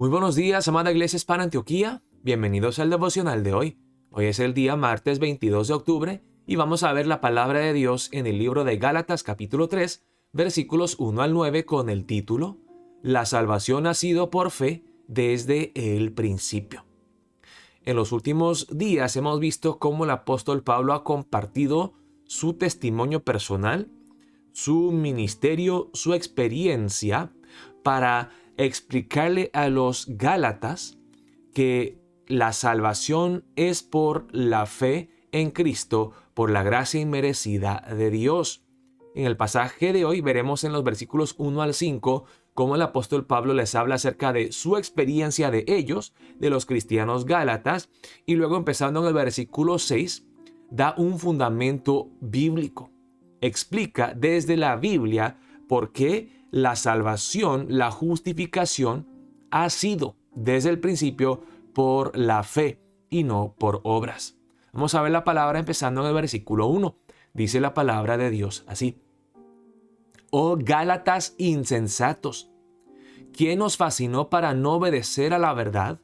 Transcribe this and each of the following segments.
Muy buenos días, amada Iglesia Hispana Antioquía. Bienvenidos al devocional de hoy. Hoy es el día martes 22 de octubre y vamos a ver la palabra de Dios en el libro de Gálatas capítulo 3, versículos 1 al 9 con el título La salvación ha sido por fe desde el principio. En los últimos días hemos visto cómo el apóstol Pablo ha compartido su testimonio personal, su ministerio, su experiencia para explicarle a los Gálatas que la salvación es por la fe en Cristo, por la gracia inmerecida de Dios. En el pasaje de hoy veremos en los versículos 1 al 5 cómo el apóstol Pablo les habla acerca de su experiencia de ellos, de los cristianos gálatas, y luego empezando en el versículo 6, da un fundamento bíblico. Explica desde la Biblia por qué la salvación, la justificación, ha sido desde el principio por la fe y no por obras. Vamos a ver la palabra empezando en el versículo 1. Dice la palabra de Dios así: Oh Gálatas insensatos, ¿quién os fascinó para no obedecer a la verdad?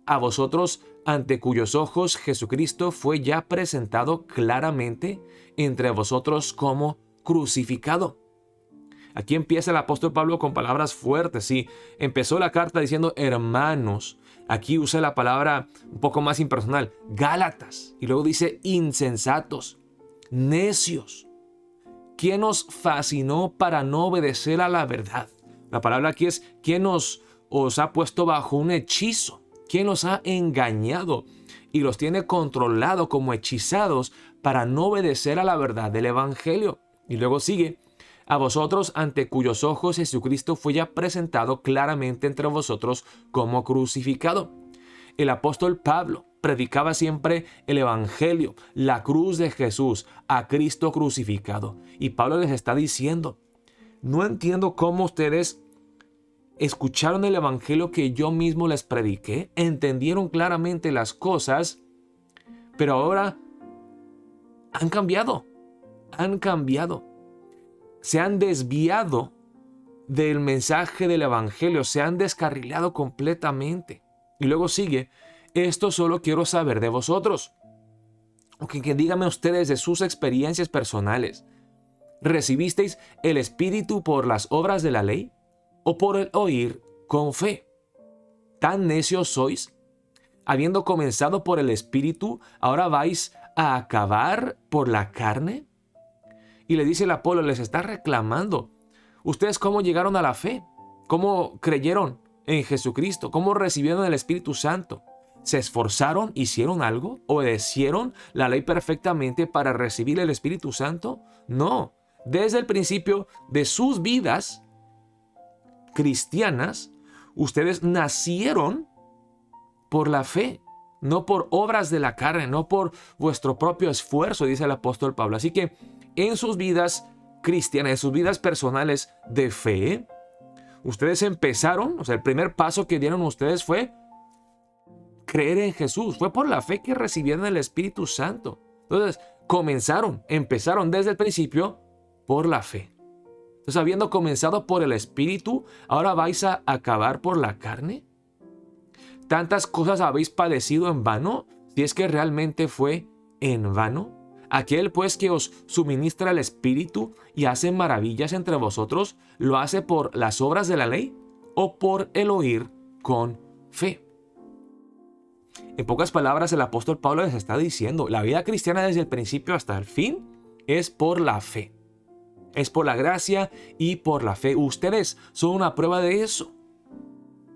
A vosotros, ante cuyos ojos Jesucristo fue ya presentado claramente entre vosotros como crucificado. Aquí empieza el apóstol Pablo con palabras fuertes. Sí, empezó la carta diciendo hermanos. Aquí usa la palabra un poco más impersonal, Gálatas. Y luego dice insensatos, necios. ¿Quién os fascinó para no obedecer a la verdad? La palabra aquí es ¿quién os ha puesto bajo un hechizo? ¿Quién los ha engañado y los tiene controlado como hechizados para no obedecer a la verdad del evangelio? Y luego sigue: a vosotros, ante cuyos ojos Jesucristo fue ya presentado claramente entre vosotros como crucificado. El apóstol Pablo predicaba siempre el evangelio, la cruz de Jesús, a Cristo crucificado. Y Pablo les está diciendo: no entiendo cómo ustedes escucharon el evangelio que yo mismo les prediqué, entendieron claramente las cosas, pero ahora han cambiado. Se han desviado del mensaje del evangelio, se han descarrilado completamente. Y luego sigue: esto solo quiero saber de vosotros. Que díganme ustedes de sus experiencias personales. ¿Recibisteis el Espíritu por las obras de la ley o por el oír con fe? ¿Tan necios sois? Habiendo comenzado por el Espíritu, ¿ahora vais a acabar por la carne? Y le dice el Apolo, les está reclamando: ¿ustedes cómo llegaron a la fe? ¿Cómo creyeron en Jesucristo? ¿Cómo recibieron el Espíritu Santo? ¿Se esforzaron? ¿Hicieron algo? ¿Obedecieron la ley perfectamente para recibir el Espíritu Santo? No. Desde el principio de sus vidas cristianas, ustedes nacieron por la fe, no por obras de la carne, no por vuestro propio esfuerzo, dice el apóstol Pablo. Así que en sus vidas cristianas, en sus vidas personales de fe, ustedes empezaron, o sea, el primer paso que dieron ustedes fue creer en Jesús. Fue por la fe que recibieron el Espíritu Santo. Entonces, empezaron desde el principio por la fe. Entonces, habiendo comenzado por el Espíritu, ¿ahora vais a acabar por la carne? ¿Tantas cosas habéis padecido en vano? Si es que realmente fue en vano. Aquel pues que os suministra el Espíritu y hace maravillas entre vosotros, ¿lo hace por las obras de la ley o por el oír con fe? En pocas palabras, el apóstol Pablo les está diciendo: la vida cristiana desde el principio hasta el fin es por la fe. Es por la gracia y por la fe. Ustedes son una prueba de eso.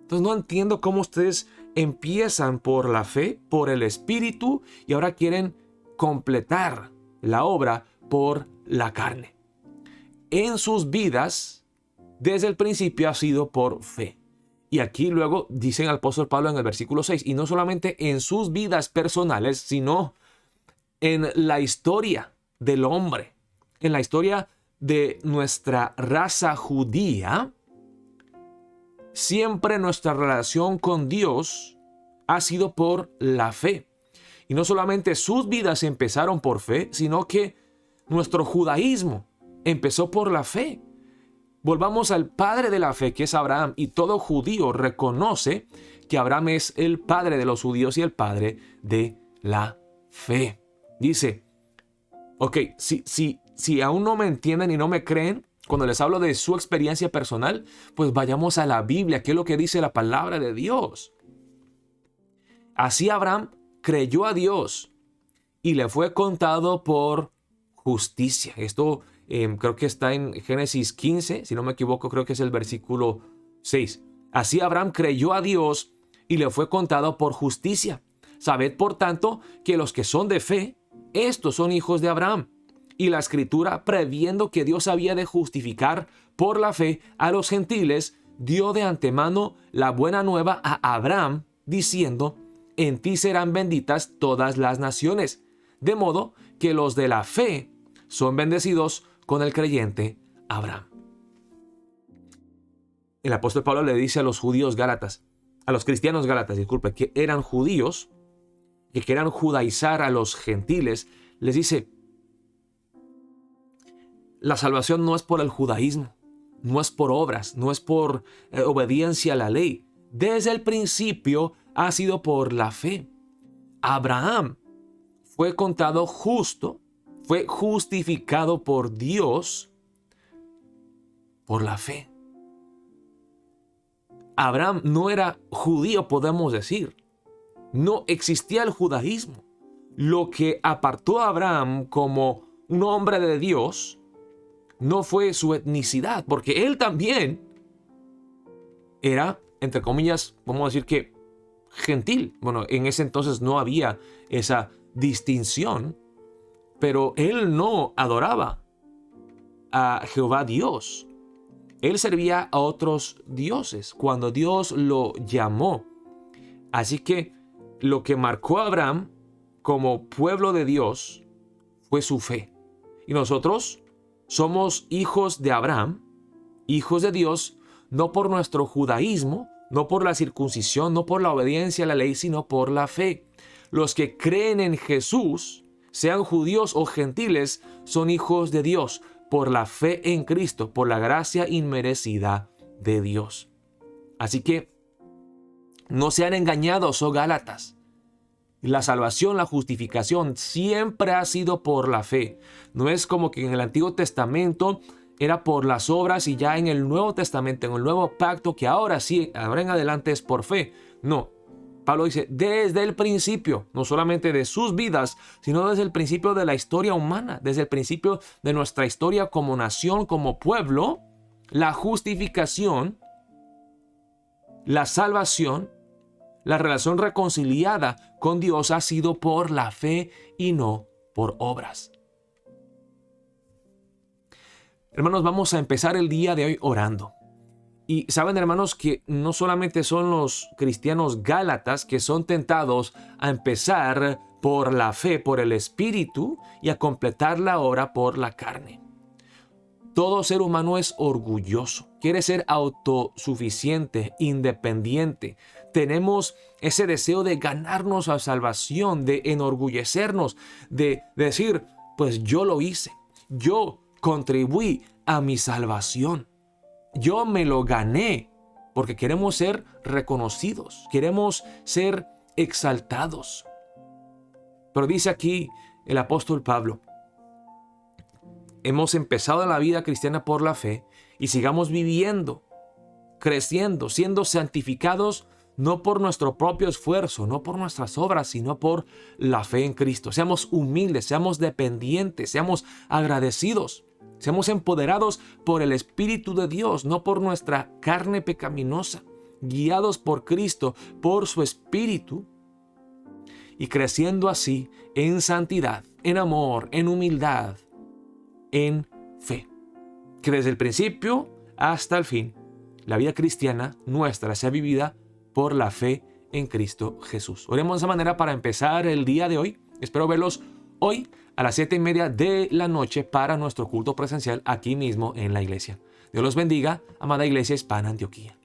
Entonces no entiendo cómo ustedes empiezan por la fe, por el Espíritu, y ahora quieren completar la obra por la carne. En sus vidas, desde el principio ha sido por fe. Y aquí luego dice el apóstol Pablo en el versículo 6, y no solamente en sus vidas personales, sino en la historia del hombre, en la historia de nuestra raza judía. Siempre nuestra relación con Dios ha sido por la fe. Y no solamente sus vidas empezaron por fe, sino que nuestro judaísmo empezó por la fe. Volvamos al padre de la fe, que es Abraham, y todo judío reconoce que Abraham es el padre de los judíos y el padre de la fe. Dice, ok, si aún no me entienden y no me creen, cuando les hablo de su experiencia personal, pues vayamos a la Biblia, que es lo que dice la palabra de Dios. Así Abraham creyó a Dios y le fue contado por justicia. Esto creo que está en Génesis 15, si no me equivoco, creo que es el versículo 6. Así Abraham creyó a Dios y le fue contado por justicia. Sabed, por tanto, que los que son de fe, estos son hijos de Abraham. Y la Escritura, previendo que Dios había de justificar por la fe a los gentiles, dio de antemano la buena nueva a Abraham, diciendo, en ti serán benditas todas las naciones. De modo que los de la fe son bendecidos con el creyente Abraham. El apóstol Pablo le dice a los judíos gálatas, a los cristianos gálatas, disculpe, que eran judíos, que querían judaizar a los gentiles, les dice, la salvación no es por el judaísmo, no es por obras, no es por obediencia a la ley. Desde el principio ha sido por la fe. Abraham fue contado justo, fue justificado por Dios por la fe. Abraham no era judío, podemos decir. No existía el judaísmo. Lo que apartó a Abraham como un hombre de Dios no fue su etnicidad, porque él también era, entre comillas, vamos a decir que gentil. Bueno, en ese entonces no había esa distinción, pero él no adoraba a Jehová Dios. Él servía a otros dioses cuando Dios lo llamó. Así que lo que marcó a Abraham como pueblo de Dios fue su fe. Y nosotros somos hijos de Abraham, hijos de Dios, no por nuestro judaísmo, no por la circuncisión, no por la obediencia a la ley, sino por la fe. Los que creen en Jesús, sean judíos o gentiles, son hijos de Dios por la fe en Cristo, por la gracia inmerecida de Dios. Así que no sean engañados, oh Gálatas. La salvación, la justificación siempre ha sido por la fe. No es como que en el Antiguo Testamento era por las obras y ya en el Nuevo Testamento, en el Nuevo Pacto, que ahora sí, ahora en adelante es por fe. No. Pablo dice, desde el principio, no solamente de sus vidas, sino desde el principio de la historia humana, desde el principio de nuestra historia como nación, como pueblo, la justificación, la salvación, la relación reconciliada con Dios ha sido por la fe y no por obras. Hermanos, vamos a empezar el día de hoy orando. Y saben, hermanos, que no solamente son los cristianos gálatas que son tentados a empezar por la fe, por el Espíritu, y a completar la obra por la carne. Todo ser humano es orgulloso, quiere ser autosuficiente, independiente. Tenemos ese deseo de ganarnos la salvación, de enorgullecernos, de decir, pues yo lo hice, yo contribuí a mi salvación. Yo me lo gané, porque queremos ser reconocidos, queremos ser exaltados. Pero dice aquí el apóstol Pablo, hemos empezado la vida cristiana por la fe y sigamos viviendo, creciendo, siendo santificados no por nuestro propio esfuerzo, no por nuestras obras, sino por la fe en Cristo. Seamos humildes, seamos dependientes, seamos agradecidos. Seamos empoderados por el Espíritu de Dios, no por nuestra carne pecaminosa, guiados por Cristo, por su Espíritu, y creciendo así en santidad, en amor, en humildad, en fe. Que desde el principio hasta el fin, la vida cristiana nuestra sea vivida por la fe en Cristo Jesús. Oremos de esa manera para empezar el día de hoy. Espero verlos hoy a las 7:30 de la noche para nuestro culto presencial aquí mismo en la iglesia. Dios los bendiga, amada Iglesia Hispana Antioquía.